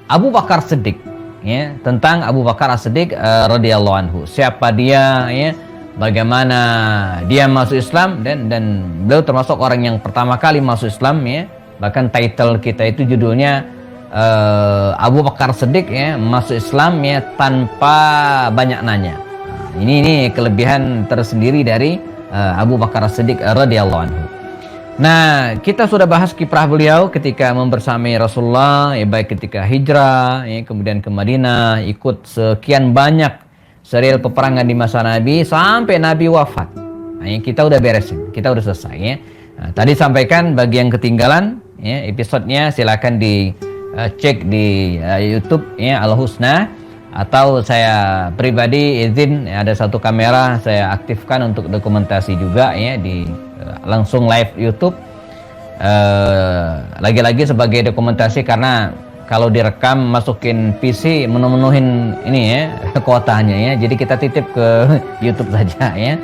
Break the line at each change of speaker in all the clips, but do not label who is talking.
Abu Bakar Siddiq, ya, tentang Abu Bakar As-Siddiq radhiyallahu anhu. Siapa dia, ya, bagaimana dia masuk Islam, dan beliau termasuk orang yang pertama kali masuk Islam, ya. Bahkan title kita itu judulnya Abu Bakar Siddiq, ya, masuk Islam, ya, tanpa banyak nanya. Nah, ini kelebihan tersendiri dari Abu Bakar As-Siddiq radhiyallahu anhu. Nah, kita sudah bahas kiprah beliau ketika membersamai Rasulullah, ya, baik ketika hijrah, ya, kemudian ke Madinah, ikut sekian banyak serial peperangan di masa Nabi sampai Nabi wafat. Nah, kita udah beresin, kita udah selesai, ya. Nah, tadi sampaikan bagi yang ketinggalan, ya, episodenya silakan dicek di YouTube, ya, Al Husna, atau saya pribadi izin, ya, ada satu kamera saya aktifkan untuk dokumentasi juga, ya, di langsung live YouTube, lagi-lagi sebagai dokumentasi karena kalau direkam masukin PC menuhin ini, ya, kuotanya, ya, jadi kita titip ke YouTube saja, ya.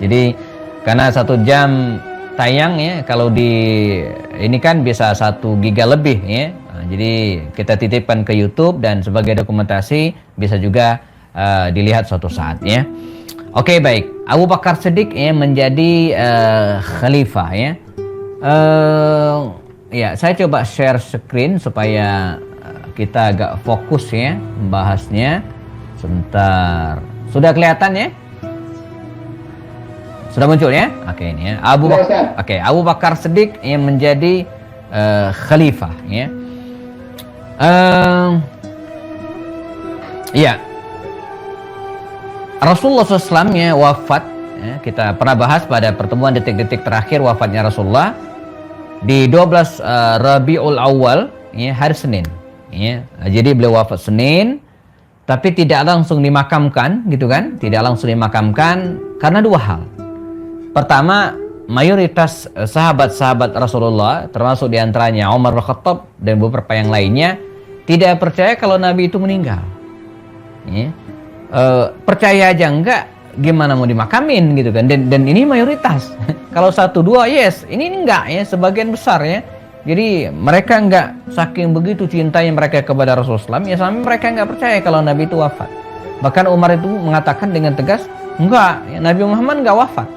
Jadi karena 1 jam tayang, ya, kalau di ini kan bisa 1 giga lebih, ya. Nah, jadi kita titipkan ke YouTube dan sebagai dokumentasi bisa juga dilihat suatu saat, ya. Oke, baik. Abu Bakar Siddiq, ya, menjadi khalifah, ya. Ya, saya coba share screen supaya kita agak fokus, ya, membahasnya. Sebentar. Sudah kelihatan, ya? Sudah muncul, ya? Oke, ini, ya. Abu Bakar Siddiq yang menjadi khalifah, ya. Ya. Rasulullah SAW, ya, wafat, ya, kita pernah bahas pada pertemuan detik-detik terakhir wafatnya Rasulullah di 12 Rabiul Awal, ya, hari Senin, ya. Jadi beliau wafat Senin, tapi tidak langsung dimakamkan, gitu kan? Tidak langsung dimakamkan karena 2 hal. Pertama, mayoritas sahabat-sahabat Rasulullah, termasuk diantaranya Umar bin Khattab dan beberapa yang lainnya, tidak percaya kalau Nabi itu meninggal, ya. Percaya aja enggak, gimana mau dimakamin, gitu kan? Dan ini mayoritas. Kalau 1-2 yes, ini enggak, ya, sebagian besar, ya. Jadi mereka enggak, saking begitu cintanya mereka kepada Rasulullah SAW, ya, sampai mereka enggak percaya kalau Nabi itu wafat. Bahkan Umar itu mengatakan dengan tegas, enggak, ya, Nabi Muhammad enggak wafat.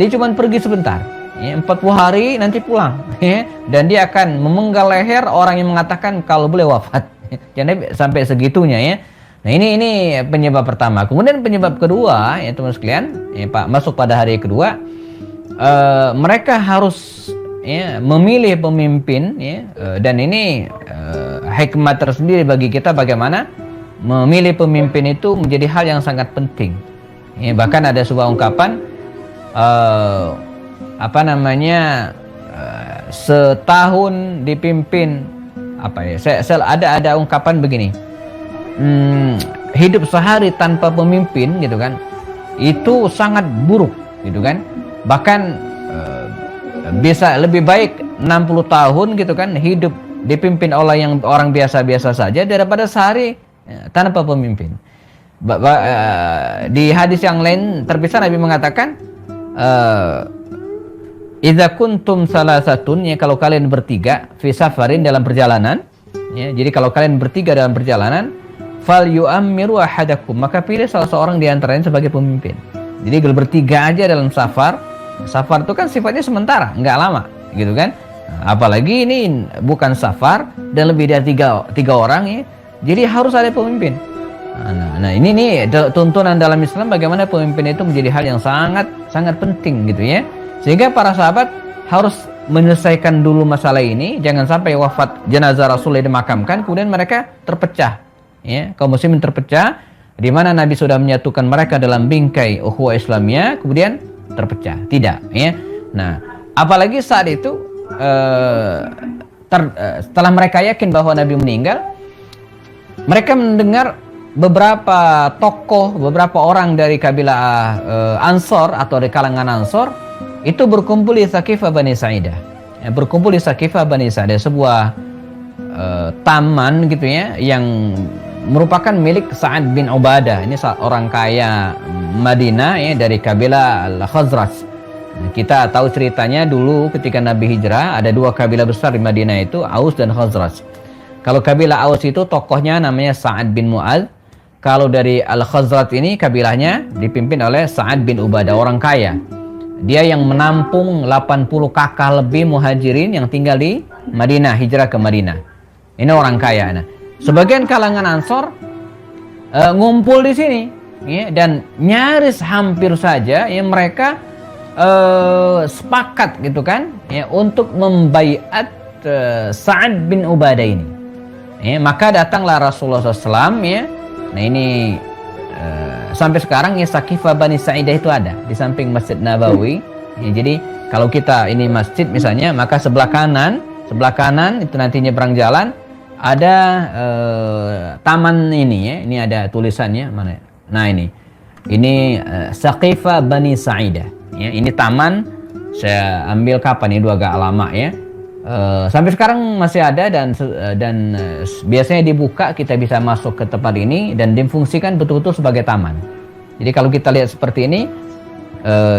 Dia cuma pergi sebentar, ya, 40 hari nanti pulang, ya. Dan dia akan memenggal leher orang yang mengatakan kalau beliau wafat. Jadi sampai segitunya, ya. Nah, ini penyebab pertama. Kemudian penyebab kedua, ya, teman sekalian, ya, Pak, masuk pada hari kedua, mereka harus, ya, memilih pemimpin, ya, dan ini hikmah tersendiri bagi kita bagaimana memilih pemimpin itu menjadi hal yang sangat penting, ya. Bahkan ada sebuah ungkapan, setahun dipimpin, ada ungkapan begini, hidup sehari tanpa pemimpin, gitu kan, itu sangat buruk, gitu kan. Bahkan bisa lebih baik 60 tahun, gitu kan, hidup dipimpin oleh orang biasa-biasa saja daripada sehari tanpa pemimpin. Di hadis yang lain terpisah Nabi mengatakan, idza kuntum salasatun, ya, kalau kalian bertiga, fi safarin, dalam perjalanan, ya, jadi kalau kalian bertiga dalam perjalanan, fal yu'ammiru ahadakum, maka pilih salah seorang di antaranya sebagai pemimpin. Jadi kalau bertiga aja dalam safar itu kan sifatnya sementara, nggak lama, gitu kan. Nah, apalagi ini bukan safar dan lebih dari tiga orang, ya, jadi harus ada pemimpin. Nah, ini nih tuntunan dalam Islam bagaimana pemimpin itu menjadi hal yang sangat sangat penting, gitu, ya. Sehingga para sahabat harus menyelesaikan dulu masalah ini, jangan sampai wafat jenazah Rasulullah dimakamkan kemudian mereka terpecah, ya, kaum muslimin terpecah, di mana Nabi sudah menyatukan mereka dalam bingkai ukhuwah Islamiyah, kemudian terpecah. Tidak, ya. Nah, apalagi saat itu setelah mereka yakin bahwa Nabi meninggal, mereka mendengar beberapa tokoh, beberapa orang dari kabilah Ansor atau dari kalangan Ansor itu berkumpul di Thaqifah Bani Sa'idah, ya, berkumpul di Thaqifah Bani Sa'idah, sebuah taman, gitu, ya, yang merupakan milik Sa'ad bin Ubadah. Ini orang kaya Madinah, ya, dari kabilah Al-Khazraj. Kita tahu ceritanya dulu ketika Nabi hijrah, ada 2 kabilah besar di Madinah itu, Aus dan Khazraj. Kalau kabilah Aus itu tokohnya namanya Sa'ad bin Mu'adz. Kalau dari Al-Khazraj ini kabilahnya dipimpin oleh Sa'ad bin Ubadah, orang kaya. Dia yang menampung 80 kakak lebih muhajirin yang tinggal di Madinah, hijrah ke Madinah. Ini orang kaya. Nah, sebagian kalangan Ansor ngumpul di sini, ya, dan nyaris hampir saja ya mereka sepakat gitu kan, ya, untuk membaiat Sa'ad bin Ubadah ini. Ya, maka datanglah Rasulullah SAW, ya. Nah ini sampai sekarang ya Saqifah Bani Sa'idah itu ada di samping Masjid Nabawi. Ya, jadi kalau kita ini masjid misalnya, maka sebelah kanan itu nanti nyebrang jalan ada taman ini, ya. Ini ada tulisannya mana? Nah ini Saqifah Bani Sa'idah. Ya, ini taman. Saya ambil kapan itu agak lama, ya. Sampai sekarang masih ada dan biasanya dibuka, kita bisa masuk ke tempat ini dan difungsikan betul-betul sebagai taman. Jadi kalau kita lihat seperti ini,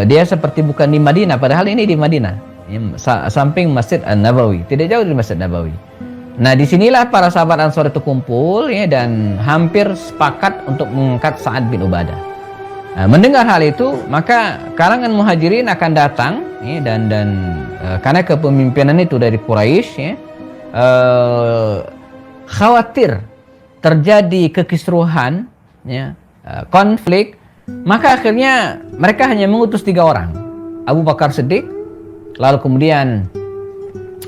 dia seperti bukan di Madinah, padahal ini di Madinah, ya, samping Masjid An-Nabawi, tidak jauh dari Masjid Nabawi. Nah disinilah para sahabat Ansor itu kumpul, ya, dan hampir sepakat untuk mengangkat Sa'ad bin Ubadah. Nah, mendengar hal itu, maka kalangan muhajirin akan datang, ya, dan karena kepemimpinan itu dari Quraisy, ya, khawatir terjadi kekisruhan, ya, konflik, maka akhirnya mereka hanya mengutus 3 orang, Abu Bakar Siddiq, lalu kemudian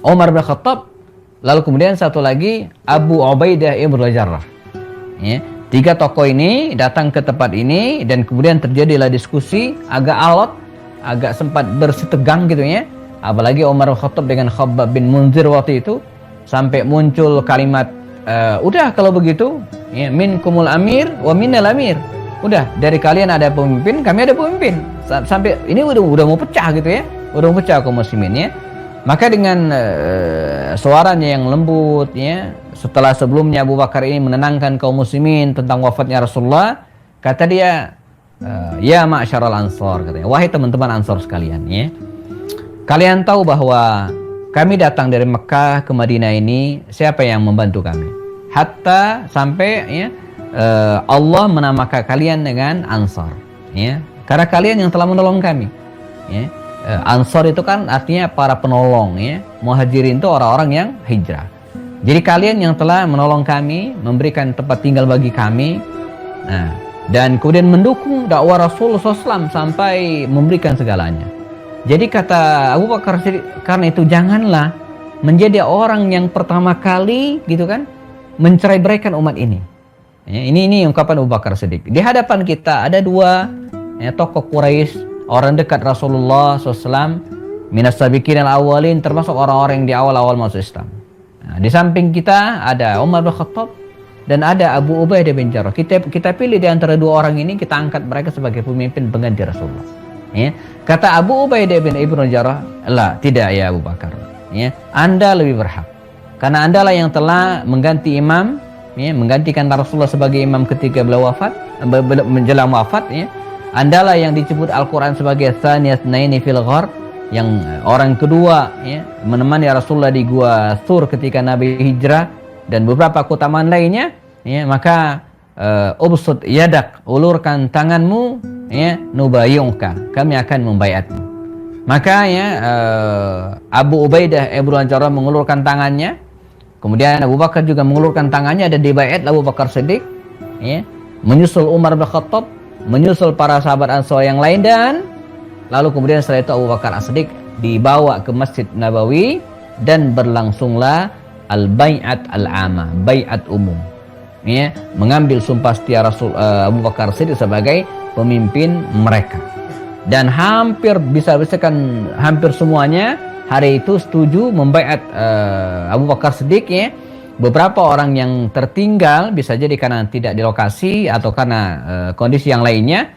Umar bin Khattab, lalu kemudian satu lagi Abu Ubaidah ibn Jarrah. Ya, 3 tokoh ini datang ke tempat ini dan kemudian terjadilah diskusi agak alot, agak sempat bersitegang gitu, ya. Apalagi Umar bin Khattab dengan Khabbab bin Munzir waktu itu sampai muncul kalimat udah kalau begitu, ya, minkumul amir wa minnal amir. Udah, dari kalian ada pemimpin, kami ada pemimpin. Sampai ini udah mau pecah gitu, ya. Udah mau pecah kaum muslimin, ya. Maka dengan suaranya yang lembut, ya, setelah sebelumnya Abu Bakar ini menenangkan kaum muslimin tentang wafatnya Rasulullah, kata dia, ya ma'syaral ansor, katanya, wahai teman-teman Ansor sekalian, ya, kalian tahu bahwa kami datang dari Mekah ke Madinah ini, siapa yang membantu kami? Hatta sampai, ya, Allah menamakan kalian dengan Ansor, ya, karena kalian yang telah menolong kami, ya. Ansor itu kan artinya para penolong, ya. Muhajirin itu orang-orang yang hijrah. Jadi kalian yang telah menolong kami, memberikan tempat tinggal bagi kami, nah, dan kemudian mendukung dakwah Rasulullah SAW sampai memberikan segalanya. Jadi kata Abu Bakar, karena itu janganlah menjadi orang yang pertama kali gitu kan mencerai-beraikan umat ini. Ya, ini ungkapan Abu Bakar Siddiq. Di hadapan kita ada 2, ya, tokoh Quraisy, orang dekat Rasulullah SAW, minas sabiqin al-awwalin, termasuk orang-orang yang di awal-awal masuk Islam. Nah, di samping kita ada Umar bin Khattab dan ada Abu Ubaidah bin Jarrah. Kita pilih di antara 2 orang ini, kita angkat mereka sebagai pemimpin pengganti Rasulullah. Ya. Kata Abu Ubaidah bin Jarrah, "La, tidak ya Abu Bakar. Ya, Anda lebih berhak. Karena Anda lah yang telah mengganti imam, ya, menggantikan Rasulullah sebagai imam ketika beliau wafat, menjelang wafat, ya. Andalah yang disebut Al-Quran sebagai Tsaniyasnaini fil Ghar, yang orang kedua, ya, menemani Rasulullah di Gua Thur ketika Nabi hijrah, dan beberapa keutamaan lainnya, ya, maka ubsut yadak, ulurkan tanganmu, ya, nubayyuka, kami akan membaiatmu. Maka, ya, Abu Ubaidah ibn Jarrah mengulurkan tangannya, kemudian Abu Bakar juga mengulurkan tangannya dan dibaiat Abu Bakar Siddiq, ya, menyusul Umar bin Khattab, menyusul para sahabat Ansor yang lain, dan lalu kemudian setelah itu Abu Bakar As-Siddiq dibawa ke Masjid Nabawi dan berlangsunglah al-bai'at al-amah, bai'at umum, ya, mengambil sumpah setia Abu Bakar As-Siddiq sebagai pemimpin mereka. Dan hampir hampir semuanya hari itu setuju membai'at Abu Bakar As-Siddiq, ya. Beberapa orang yang tertinggal bisa jadi karena tidak di lokasi atau karena kondisi yang lainnya,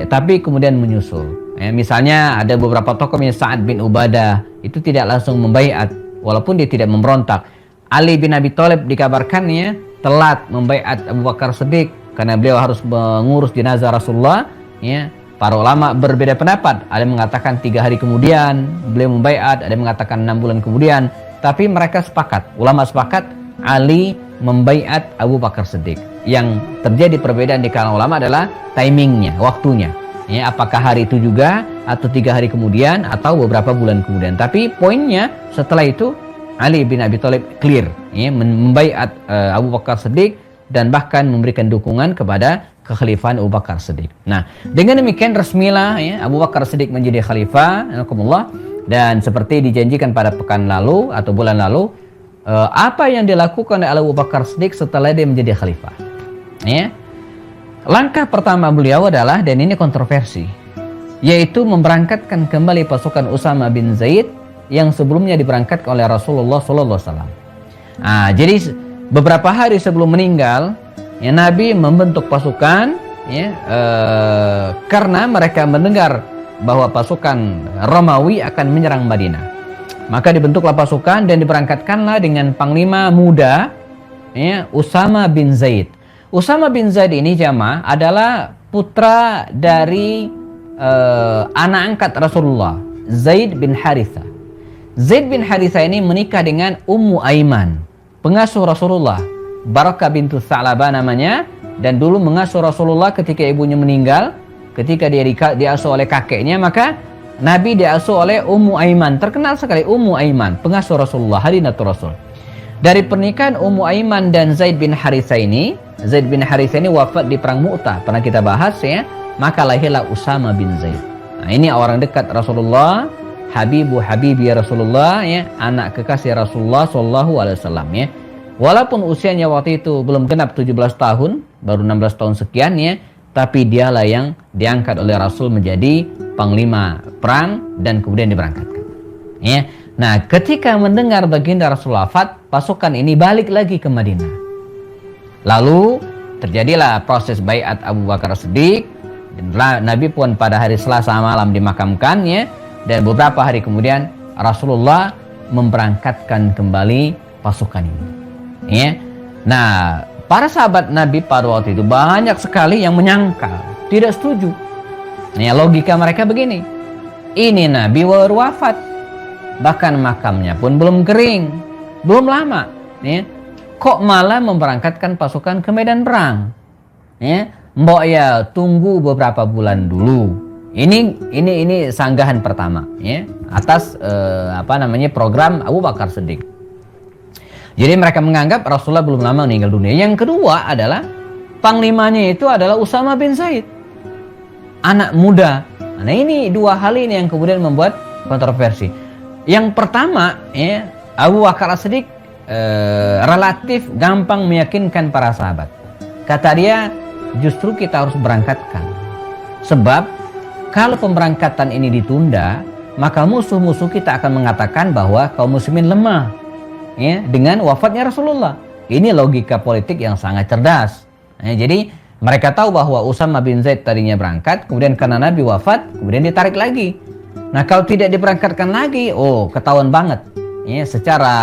tapi kemudian menyusul. Misalnya ada beberapa tokoh, misalnya Sa'ad bin Ubadah, itu tidak langsung membaiat walaupun dia tidak memberontak. Ali bin Abi Thalib dikabarkannya telat membaiat Abu Bakar Siddiq karena beliau harus mengurus jenazah Rasulullah, ya. Para ulama berbeda pendapat. Ada yang mengatakan 3 hari kemudian beliau membaiat, ada yang mengatakan 6 bulan kemudian. Tapi mereka sepakat, ulama sepakat, Ali membaiat Abu Bakar Siddiq. Yang terjadi perbedaan di kalangan ulama adalah timingnya, waktunya. Ya, apakah hari itu juga atau 3 hari kemudian atau beberapa bulan kemudian. Tapi poinnya setelah itu Ali bin Abi Thalib clear, ya, membaiat Abu Bakar Siddiq dan bahkan memberikan dukungan kepada kekhalifahan Abu Bakar Siddiq. Nah, dengan demikian resmilah ya, Abu Bakar Siddiq menjadi khalifah, dan seperti dijanjikan pada pekan lalu atau bulan lalu, apa yang dilakukan oleh Abu Bakar Siddiq setelah dia menjadi khalifah? Ya. Langkah pertama beliau adalah, dan ini kontroversi, yaitu memberangkatkan kembali pasukan Usama bin Zaid yang sebelumnya diberangkatkan oleh Rasulullah SAW. Jadi beberapa hari sebelum meninggal, ya, Nabi membentuk pasukan, ya, karena mereka mendengar bahwa pasukan Romawi akan menyerang Madinah. Maka dibentuklah pasukan dan diberangkatkanlah dengan panglima muda, ya, Usama bin Zaid. Usama bin Zaid ini jamaah adalah putra dari anak angkat Rasulullah, Zaid bin Harithah. Zaid bin Harithah ini menikah dengan Ummu Aiman, pengasuh Rasulullah, Barakah bintu Sa'labah namanya, dan dulu mengasuh Rasulullah ketika ibunya meninggal. Ketika dia diasuh oleh kakeknya, maka Nabi diasuh oleh Ummu Aiman. Terkenal sekali Ummu Aiman, pengasuh Rasulullah, hadinatul Rasul. Dari pernikahan Ummu Aiman dan Zaid bin Harithah ini, Zaid bin Harithah ini wafat di perang Mu'tah, pernah kita bahas ya. Maka lahirlah Usama bin Zaid. Nah, ini orang dekat Rasulullah, Habibi Rasulullah, ya, anak kekasih Rasulullah sallallahu alaihi wasallam, ya. Walaupun usianya waktu itu belum genap 17 tahun, baru 16 tahun sekian, ya, tapi dialah yang diangkat oleh Rasul menjadi panglima perang dan kemudian diberangkatkan. Ya. Nah, ketika mendengar baginda Rasul wafat, pasukan ini balik lagi ke Madinah. Lalu terjadilah proses baiat Abu Bakar Siddiq, dan Nabi pun pada hari Selasa malam dimakamkan, ya, dan beberapa hari kemudian Rasulullah memberangkatkan kembali pasukan ini. Ya. Nah, para sahabat Nabi pada waktu itu banyak sekali yang menyangkal, tidak setuju. Nah, logika mereka begini, ini Nabi baru wafat, bahkan makamnya pun belum kering, belum lama, ya. Kok malah memberangkatkan pasukan ke medan perang? Ya, mbok ya tunggu beberapa bulan dulu. Ini sanggahan pertama, ya, atas program Abu Bakar Siddiq. Jadi mereka menganggap Rasulullah belum lama meninggal dunia. Yang kedua adalah panglimanya itu adalah Usama bin Zaid, anak muda. Nah, ini dua hal ini yang kemudian membuat kontroversi. Yang pertama, ya, Abu Bakar Siddiq relatif gampang meyakinkan para sahabat. Kata dia, justru kita harus berangkatkan. Sebab kalau pemberangkatan ini ditunda, maka musuh-musuh kita akan mengatakan bahwa kaum muslimin lemah, ya, dengan wafatnya Rasulullah. Ini logika politik yang sangat cerdas. Jadi mereka tahu bahwa Usama bin Zaid tadinya berangkat, kemudian karena Nabi wafat, kemudian ditarik lagi. Nah, kalau tidak diberangkatkan lagi, ketahuan banget, ya, secara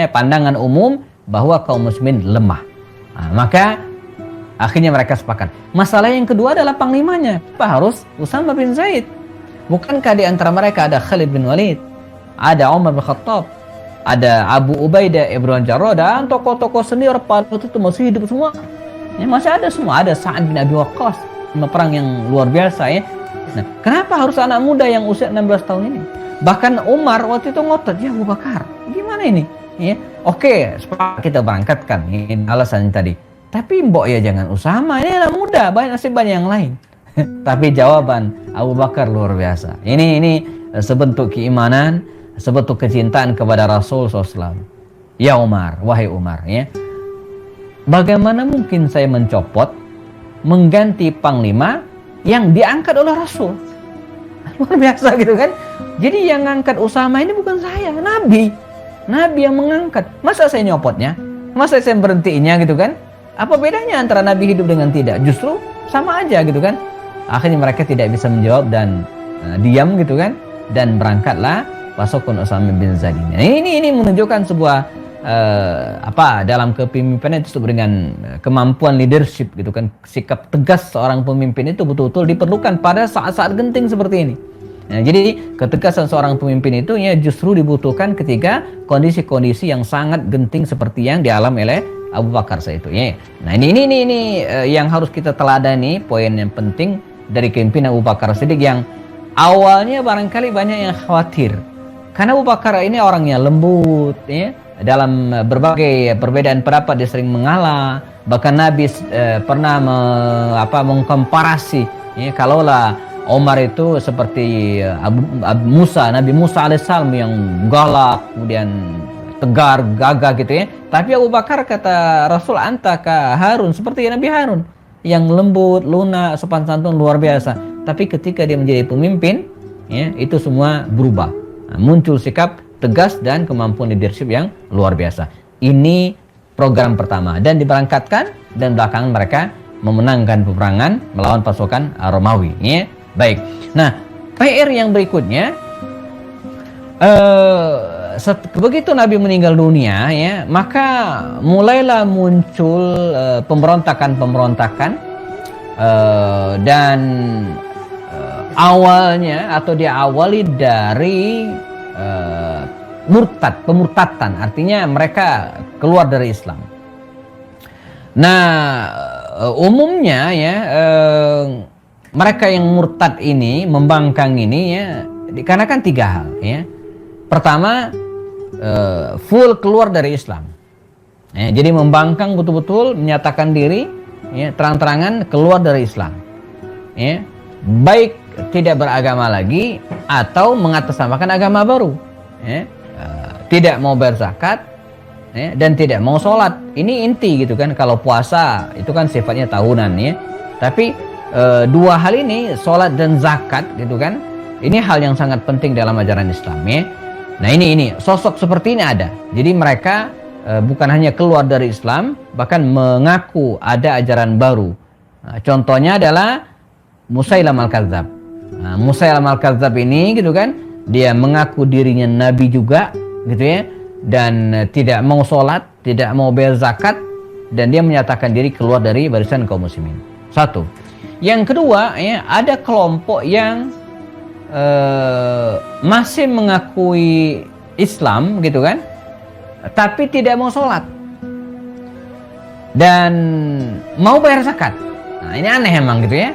pandangan umum bahwa kaum muslimin lemah. Nah, maka akhirnya mereka sepakat. Masalah yang kedua adalah panglimanya. Apa harus Usama bin Zaid? Bukankah di antara mereka ada Khalid bin Walid, ada Umar bin Khattab, ada Abu Ubaidah ibn Jarrah, dan tokoh-tokoh senior pada waktu itu masih hidup semua. Ya, masih ada semua. Ada Sa'ad bin Abi Waqqas, perang yang luar biasa, ya. Nah, kenapa harus anak muda yang usia 16 tahun ini? Bahkan Umar waktu itu ngotot, ya Abu Bakar, gimana ini? Ya, oke, sepakat kita berangkatkan, ini alasannya tadi. Tapi mbok ya jangan Usama, ini anak muda, banyak yang lain. Tapi jawaban Abu Bakar luar biasa. Ini sebentuk keimanan, sebentuk kecintaan kepada Rasul SAW. Ya Umar, wahai Umar, ya, bagaimana mungkin saya mencopot, mengganti panglima yang diangkat oleh Rasul? Luar biasa gitu kan. Jadi yang ngangkat Usama ini bukan saya, Nabi yang mengangkat. Masa saya nyopotnya? Masa saya berhentiinnya gitu kan? Apa bedanya antara Nabi hidup dengan tidak? Justru sama aja gitu kan. Akhirnya mereka tidak bisa menjawab dan diam gitu kan. Dan berangkatlah pasukan Usama bin Zaid. Nah, ini menunjukkan sebuah dalam kepemimpinan itu dengan kemampuan leadership gitu kan. Sikap tegas seorang pemimpin itu betul-betul diperlukan pada saat-saat genting seperti ini. Nah, jadi ketegasan seorang pemimpin itu ya justru dibutuhkan ketika kondisi-kondisi yang sangat genting seperti yang dialami oleh Abu Bakar saat itu ya. Nah, ini yang harus kita teladani, poin yang penting dari kepemimpinan Abu Bakar Siddiq yang awalnya barangkali banyak yang khawatir. Karena Abu Bakar ini orangnya lembut ya. Dalam berbagai perbedaan pendapat dia sering mengalah. Bahkan Nabi pernah mengkomparasi ya, kalaulah Omar itu seperti Nabi Musa alaihissalam yang galak, kemudian tegar, gagah gitu ya. Tapi Abu Bakar kata Rasul, anta ka Harun, seperti Nabi Harun yang lembut, lunak, sopan santun luar biasa. Tapi ketika dia menjadi pemimpin, ya, itu semua berubah. Nah, muncul sikap tegas dan kemampuan leadership yang luar biasa. Ini program pertama dan diberangkatkan dan belakangan mereka memenangkan peperangan melawan pasukan Romawi. Ya. Baik. Nah, PR yang berikutnya, begitu Nabi meninggal dunia, ya, maka mulailah muncul pemberontakan-pemberontakan dan awalnya atau diawali dari pemurtatan, artinya mereka keluar dari Islam. Nah, umumnya ya mereka yang murtad ini, membangkang ini ya, dikarenakan 3 hal ya. Pertama, full keluar dari Islam. Ya, jadi membangkang betul-betul, menyatakan diri ya, terang-terangan keluar dari Islam. Ya, baik tidak beragama lagi atau mengatasnamakan agama baru. Ya, tidak mau berzakat ya, dan tidak mau sholat. Ini inti gitu kan. Kalau puasa itu kan sifatnya tahunan ya. Tapi 2 hal ini, sholat dan zakat gitu kan, ini hal yang sangat penting dalam ajaran Islam ya. Nah ini sosok seperti ini ada. Jadi mereka bukan hanya keluar dari Islam, bahkan mengaku ada ajaran baru. Nah, contohnya adalah Musailam al-Kadzab. Nah, Musailam al-Kadzab ini gitu kan, dia mengaku dirinya nabi juga gitu ya, dan tidak mau sholat, tidak mau bayar zakat, dan dia menyatakan diri keluar dari barisan kaum muslimin. 1. Yang kedua ya, ada kelompok yang masih mengakui Islam gitu kan, tapi tidak mau sholat dan mau bayar zakat. Nah ini aneh emang gitu ya.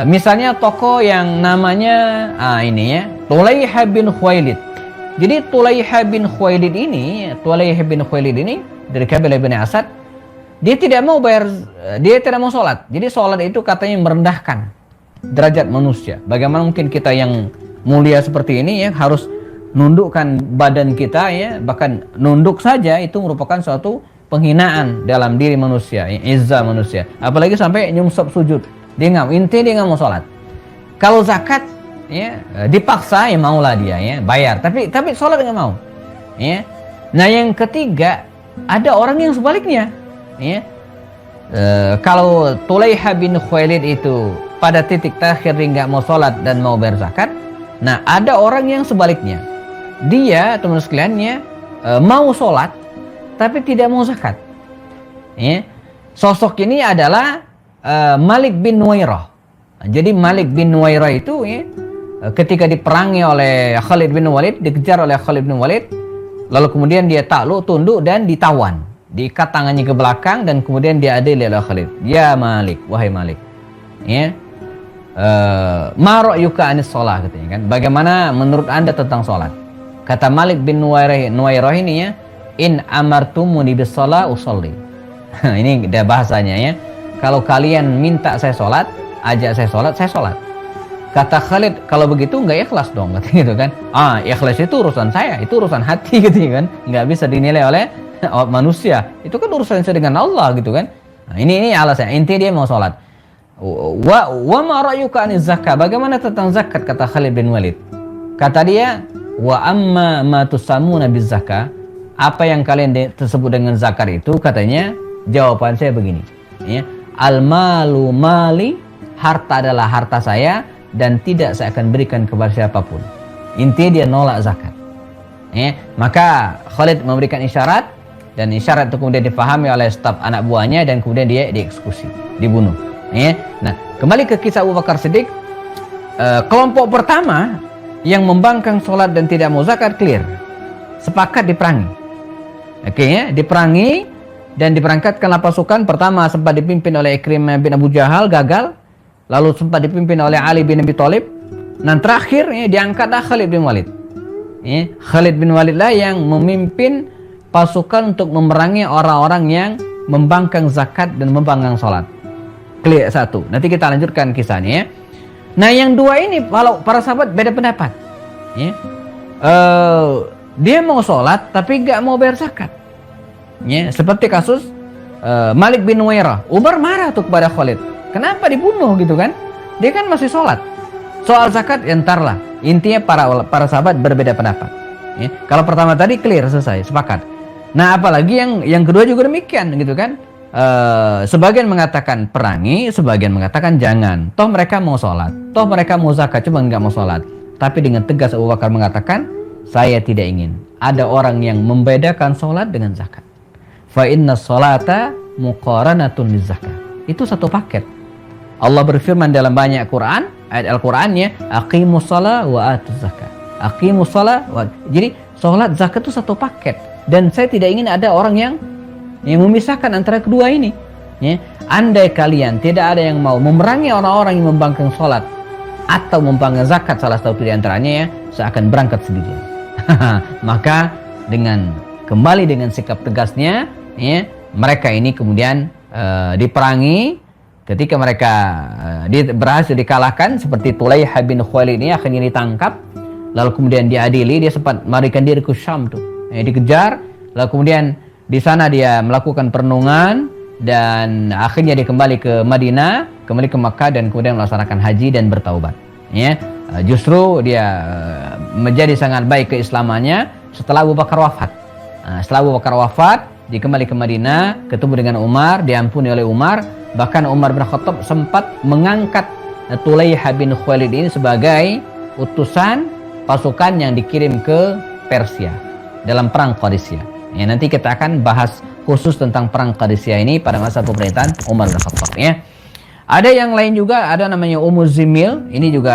Misalnya tokoh yang namanya ini ya, Tulayha bin Khuwailid. Jadi Tulayha bin Khuwailid ini dari kabilah Bani Asad, dia tidak mau bayar, dia tidak mau sholat. Jadi sholat itu katanya merendahkan derajat manusia. Bagaimana mungkin kita yang mulia seperti ini ya harus nundukkan badan kita ya, bahkan nunduk saja itu merupakan suatu penghinaan dalam diri manusia, izzah manusia. Apalagi sampai nyungsep sujud. Dia nggak mau sholat. Kalau zakat ya dipaksa ya maulah dia ya bayar, tapi sholat nggak mau. Ya. Nah yang ketiga, ada orang yang sebaliknya. Ya. Kalau Tulayha bin Khuwailid itu pada titik terakhir dia nggak mau sholat dan mau bayar zakat. Nah ada orang yang sebaliknya, dia teman sekaliannya mau sholat tapi tidak mau zakat. Ya. Sosok ini adalah Malik bin Nuwairah. Jadi Malik bin Nuwairah itu ya, ketika diperangi oleh Khalid bin Walid, dikejar oleh Khalid bin Walid, lalu kemudian dia takluk, tunduk dan ditawan. Diikat tangannya ke belakang dan kemudian diadili oleh Khalid. Ya Malik, wahai Malik. Ya. Ma ra'yuka anis shalah katanya kan. Bagaimana menurut Anda tentang salat? Kata Malik bin Nuwairah ini ya, in amartumuni bis shalah usolli. Ini dia bahasanya ya. Kalau kalian minta saya sholat, ajak saya sholat. Kata Khalid, kalau begitu nggak ikhlas dong, katanya gitu kan. Ikhlas itu urusan saya, itu urusan hati gitu kan. Nggak bisa dinilai oleh manusia. Itu kan urusan saya dengan Allah gitu kan. Nah, ini alasan. Intinya dia mau sholat. Wa ma ra'yuka aniz zakah? Bagaimana tentang zakat? Kata Khalid bin Walid. Kata dia, wa amma ma tusamuna biz zakah? Apa yang kalian tersebut dengan zakat itu? Katanya, jawaban saya begini. Ya. Al-malu mali, harta adalah harta saya dan tidak saya akan berikan kepada siapapun. Intinya dia nolak zakat. Ya, maka Khalid memberikan isyarat dan isyarat itu kemudian dipahami oleh staf anak buahnya dan kemudian dia dieksekusi, dibunuh. Ya. Nah, kembali ke kisah Abu Bakar Siddiq. Kelompok pertama yang membangkang sholat dan tidak mau zakat, clear, sepakat diperangi. Oke ya, diperangi dan diberangkatkanlah pasukan. Pertama sempat dipimpin oleh Ikrimah bin Abu Jahal, gagal. Lalu sempat dipimpin oleh Ali bin Abi Thalib. Dan terakhir ya, diangkatlah Khalid bin Walid. Ya, Khalid bin Walid lah yang memimpin pasukan untuk memerangi orang-orang yang membangkang zakat dan membangkang sholat. Clear satu. Nanti kita lanjutkan kisahnya ya. Nah yang dua ini, kalau para sahabat beda pendapat. Ya. Dia mau sholat tapi gak mau bayar zakat. Ya, seperti kasus Malik bin Nuwairah. Umar marah tuh kepada Khalid. Kenapa dibunuh gitu kan? Dia kan masih sholat. Soal zakat ya entarlah. Intinya para sahabat berbeda pendapat. Ya. Kalau pertama tadi clear, selesai, sepakat. Nah apalagi yang kedua juga demikian gitu kan. Sebagian mengatakan perangi, sebagian mengatakan jangan. Toh mereka mau sholat, toh mereka mau zakat, cuma nggak mau sholat. Tapi dengan tegas Abu Bakar mengatakan, saya tidak ingin ada orang yang membedakan sholat dengan zakat. Fa inna sholata muqaranatun lizakat. Itu satu paket. Allah berfirman dalam banyak Quran, ayat Al-Qurannya, aqimus shalah wa atuz zakat. Aqimus shalah wa... Jadi sholat zakat itu satu paket. Dan saya tidak ingin ada orang yang memisahkan antara kedua ini. Ya. Andai kalian tidak ada yang mau memerangi orang-orang yang membangkang sholat atau membangkang zakat, salah satu di antaranya ya, saya akan berangkat sendirian. Maka kembali dengan sikap tegasnya, ya, mereka ini kemudian diperangi. Ketika mereka berhasil dikalahkan, seperti Tulaihah bin Khuwailid ini akhirnya ditangkap, lalu kemudian diadili. Dia sempat melarikan diri ke Syam tuh, dikejar, lalu kemudian di sana dia melakukan perenungan dan akhirnya dia kembali ke Madinah, kembali ke Makkah dan kemudian melaksanakan haji dan bertaubat. Ya, justru dia menjadi sangat baik keislamannya setelah Abu Bakar wafat. Setelah Abu Bakar wafat, dia kembali ke Madinah, ketemu dengan Umar, diampuni oleh Umar. Bahkan Umar bin Khattab sempat mengangkat Tulaihah bin Khuwailid ini sebagai utusan pasukan yang dikirim ke Persia dalam perang Qadisiyah. Ya, nanti kita akan bahas khusus tentang perang Qadisiyah ini pada masa pemerintahan Umar bin Khattab ya. Ada yang lain juga, ada namanya Ummu Zimil. Ini juga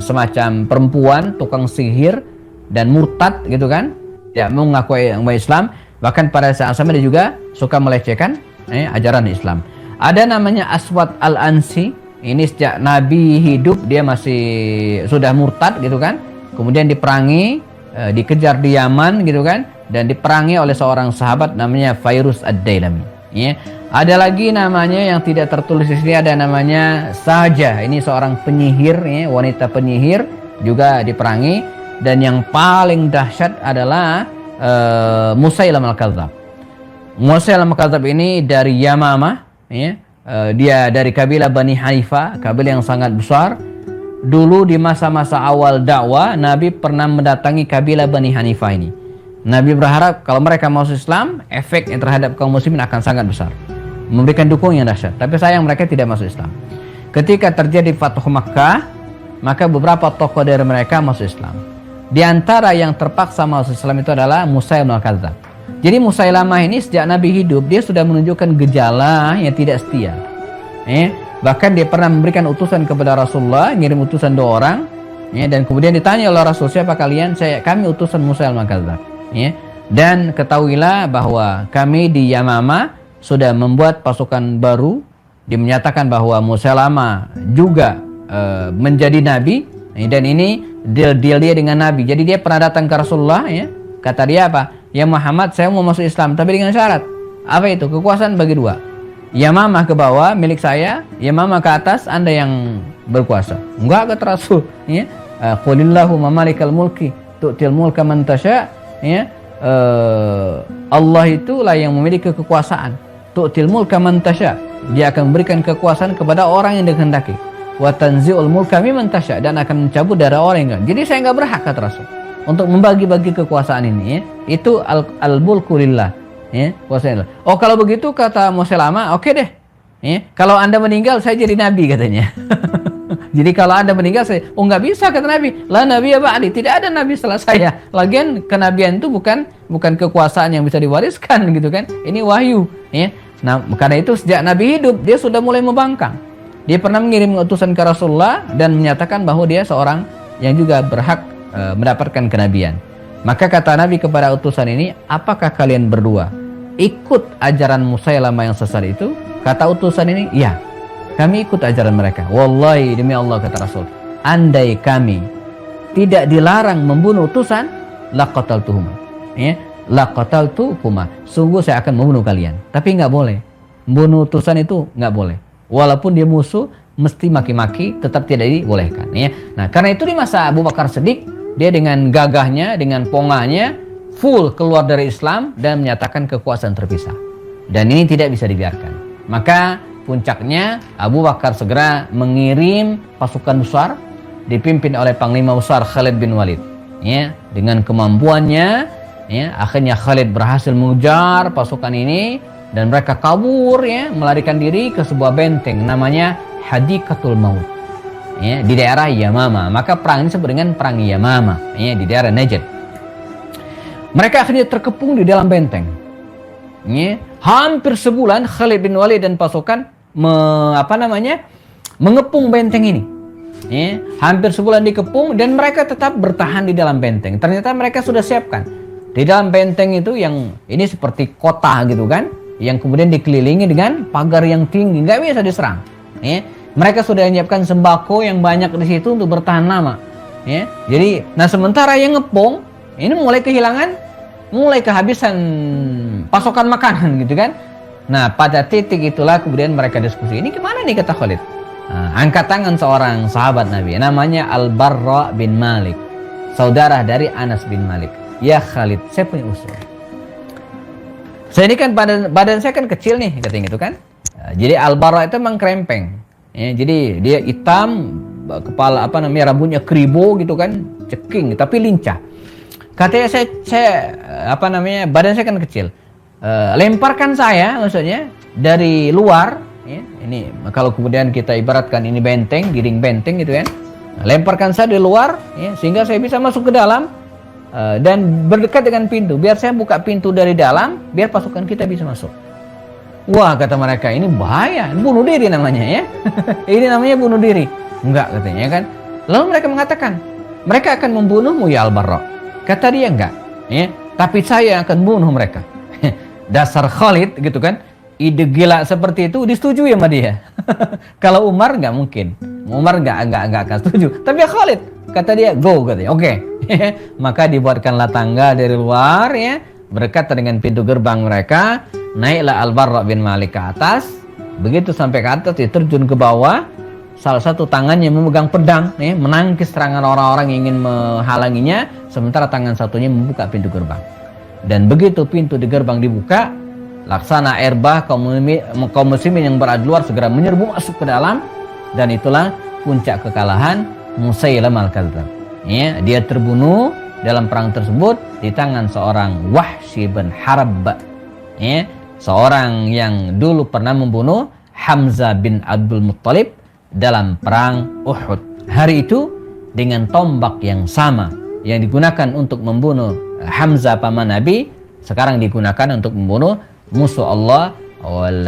semacam perempuan tukang sihir dan murtad gitu kan. Ya, mengaku Islam. Bahkan pada saat sama dia juga suka melecehkan ajaran Islam. Ada namanya Aswad Al-Ansi. Ini sejak Nabi hidup dia sudah murtad gitu kan. Kemudian diperangi, dikejar di Yaman gitu kan, dan diperangi oleh seorang sahabat namanya Fairuz Ad-Dailami. Ya. Ada lagi namanya yang tidak tertulis di sini, ada namanya Saja. Ini seorang penyihir, ya, wanita penyihir juga diperangi. Dan yang paling dahsyat adalah Musailamah Al-Kadzdzab. Musailamah Al-Kadzdzab ini dari Yamamah, ya. Dia dari kabilah Bani Hanifah, kabilah yang sangat besar. Dulu di masa-masa awal dakwah, Nabi pernah mendatangi kabilah Bani Hanifah ini. Nabi berharap kalau mereka masuk Islam, efeknya terhadap kaum muslimin akan sangat besar, memberikan dukungan yang dahsyat. Tapi sayang mereka tidak masuk Islam. Ketika terjadi Fathu Makkah, maka beberapa tokoh dari mereka masuk Islam. Di antara yang terpaksa masuk Islam itu adalah Musailamah Al-Kadzdzab. Jadi Musailamah ini sejak Nabi hidup dia sudah menunjukkan gejala yang tidak setia. Bahkan dia pernah memberikan utusan kepada Rasulullah, ngirim utusan 2 orang, ya, dan kemudian ditanya oleh Rasul, siapa kalian? Kami utusan Musailamah Al-Kadzdzab. Ya. Dan ketahuilah bahwa kami di Yamamah sudah membuat pasukan baru. Dimenyatakan bahwa Musailamah juga menjadi nabi, dan ini deal dia dengan nabi. Jadi dia pernah datang ke Rasulullah, ya. Kata dia apa? Ya Muhammad, saya mau masuk Islam tapi dengan syarat. Apa itu? Kekuasaan bagi 2. Yamamah ke bawah milik saya, Yamamah ke atas Anda yang berkuasa. Enggak, kata Rasul, ya. Qulillahumma malikal mulki tu'til mulka man tasya. Ya, Allah itulah yang memiliki kekuasaan. Tu'til mulka man tasya. Dia akan memberikan kekuasaan kepada orang yang dikehendaki. Wa tanzi'ul mulka mimman tasya, dan akan mencabut dari orang yang enggak. Jadi saya enggak berhak, kata Rasul, untuk membagi-bagi kekuasaan ini, ya. Itu al-mulku lillah, ya, kuasa. Oh, kalau begitu kata Musailamah, oke deh. Ya, kalau Anda meninggal saya jadi nabi, katanya. Jadi kalau Anda meninggal saya, nggak bisa, kata Nabi. La nabiya ba'di, tidak ada nabi setelah saya. Lagian kenabian itu bukan kekuasaan yang bisa diwariskan gitu kan. Ini wahyu, ya. Nah, karena itu sejak Nabi hidup dia sudah mulai membangkang. dia pernah mengirim utusan ke Rasulullah dan menyatakan bahwa dia seorang yang juga berhak mendapatkan kenabian. Maka kata Nabi kepada utusan ini, apakah kalian berdua ikut ajaran Musailamah yang sesat itu? Kata utusan ini, iya, kami ikut ajaran mereka. Wallahi, demi Allah, kata Rasul, andai kami tidak dilarang membunuh utusan, laqataltuhuma. Ya, laqataltuhuma. Sungguh saya akan membunuh kalian. Tapi nggak boleh. Membunuh utusan itu nggak boleh. Walaupun dia musuh, mesti maki-maki, tetap tidak dibolehkan. Ya. Nah, karena itu di masa Abu Bakar Siddiq, dia dengan gagahnya, dengan pongahnya, full keluar dari Islam dan menyatakan kekuasaan terpisah. Dan ini tidak bisa dibiarkan. Maka puncaknya Abu Bakar segera mengirim pasukan besar dipimpin oleh Panglima Besar Khalid bin Walid. Ya, dengan kemampuannya, ya, akhirnya Khalid berhasil mengejar pasukan ini dan mereka kabur, ya, melarikan diri ke sebuah benteng namanya Hadikatul Maut, ya, di daerah Yamama. Maka perang ini disebut dengan perang Yamama, ya, di daerah Najd. Mereka akhirnya terkepung di dalam benteng. Ya, hampir sebulan Khalid bin Walid dan pasukan mengepung benteng ini. Ya, hampir sebulan dikepung dan mereka tetap bertahan di dalam benteng. Ternyata mereka sudah siapkan di dalam benteng itu, yang ini seperti kota gitu kan, yang kemudian dikelilingi dengan pagar yang tinggi, nggak bisa diserang. Ya, mereka sudah menyiapkan sembako yang banyak di situ untuk bertahan lama. Ya, jadi, nah sementara yang ngepung ini mulai kehabisan pasokan makanan gitu kan. Nah, pada titik itulah kemudian mereka diskusi, ini gimana nih, kata Khalid. Nah, angkat tangan seorang sahabat Nabi namanya Al-Barra bin Malik, saudara dari Anas bin Malik. Ya Khalid, saya punya usul. Saya ini kan badan saya kan kecil nih, katanya gitu kan. Jadi Al-Barra itu memang krempeng. Ya, jadi dia hitam, kepala rambutnya kribo gitu kan, ceking tapi lincah. Katanya badan saya kan kecil. Lemparkan saya, maksudnya dari luar. Ya, ini kalau kemudian kita ibaratkan ini benteng, dinding benteng gitu kan. Lemparkan saya di luar, ya, sehingga saya bisa masuk ke dalam dan berdekat dengan pintu. Biar saya buka pintu dari dalam, biar pasukan kita bisa masuk. Wah, kata mereka, ini bahaya, bunuh diri namanya, ya. Ini namanya bunuh diri. Enggak, katanya kan. Lalu mereka mengatakan, mereka akan membunuhmu ya Al-Barra. Kata dia, enggak, ya, tapi saya akan bunuh mereka. Dasar Khalid gitu kan. Ide gila seperti itu disetujui sama dia. Kalau Umar nggak mungkin. Umar nggak akan setuju. Tapi ya Khalid, kata dia, go, katanya. Oke. Maka dibuatkanlah tangga dari luar, ya, berkata dengan pintu gerbang mereka. Naiklah Al-Barra bin Malik ke atas. Begitu sampai ke atas, dia terjun ke bawah. Salah satu tangannya memegang pedang, ya, menangkis serangan orang-orang yang ingin menghalanginya. Sementara tangan satunya membuka pintu gerbang. Dan begitu pintu di gerbang dibuka, laksana air bah kaum muslimin yang berada luar segera menyerbu masuk ke dalam, dan itulah puncak kekalahan Musailamah al-Kadzdzab. Ya, dia terbunuh dalam perang tersebut di tangan seorang Wahsy bin Harb. Ya, seorang yang dulu pernah membunuh Hamzah bin Abdul Muttalib dalam perang Uhud. Hari itu dengan tombak yang sama yang digunakan untuk membunuh Hamzah paman Nabi, sekarang digunakan untuk membunuh musuh Allah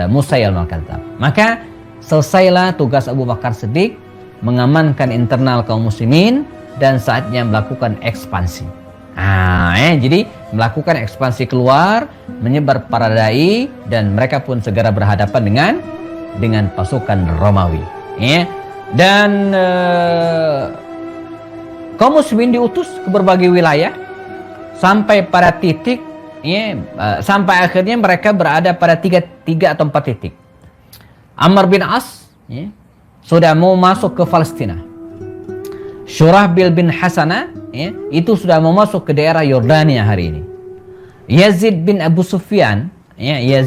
Musailamah al-Kadzdzab. Maka selesailah tugas Abu Bakar Siddiq mengamankan internal kaum muslimin dan saatnya melakukan ekspansi. Jadi melakukan ekspansi keluar, menyebar para dai, dan mereka pun segera berhadapan dengan pasukan Romawi. Ya. Dan kaum muslimin diutus ke berbagai wilayah sampai pada titik, ya, sampai akhirnya mereka berada pada tiga atau 4 titik. Amr bin As, ya, sudah mau masuk ke Palestina. Syurahbil bin Hasanah, ya, itu sudah mau masuk ke daerah Yordania hari ini. Yazid bin Abu Sufyan, ya, ya,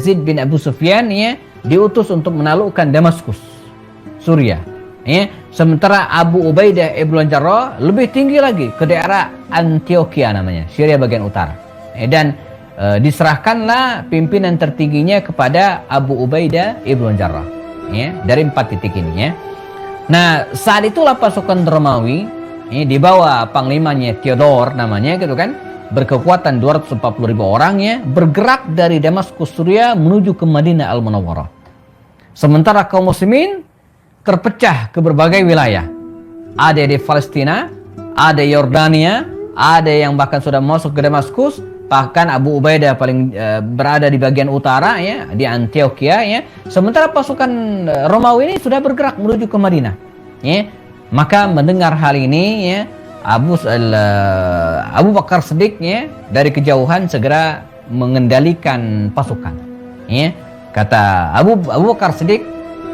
diutus untuk menaklukkan Damaskus, Suriah. Ya. Sementara Abu Ubaidah ibn Jarrah lebih tinggi lagi ke daerah Antioquia namanya, Syria bagian utara. Dan diserahkanlah pimpinan tertingginya kepada Abu Ubaidah ibn Jarrah, ya, dari 4 titik ini, ya. Nah, saat itulah pasukan Romawi, ya, di bawah panglimanya Theodor namanya gitu kan, berkekuatan 240.000 orang, ya, bergerak dari Damaskus Suriah menuju ke Madinah Al-Munawwarah. Sementara kaum muslimin terpecah ke berbagai wilayah. Ada di Palestina, ada Yordania, ada yang bahkan sudah masuk ke Damaskus, bahkan Abu Ubaidah paling berada di bagian utara ya, di Antioquia ya. Sementara pasukan Romawi ini sudah bergerak menuju ke Madinah. Ya. Maka mendengar hal ini ya, Abu Bakar Siddiq ya, dari kejauhan segera mengendalikan pasukan. Ya. Kata Abu Bakar Siddiq,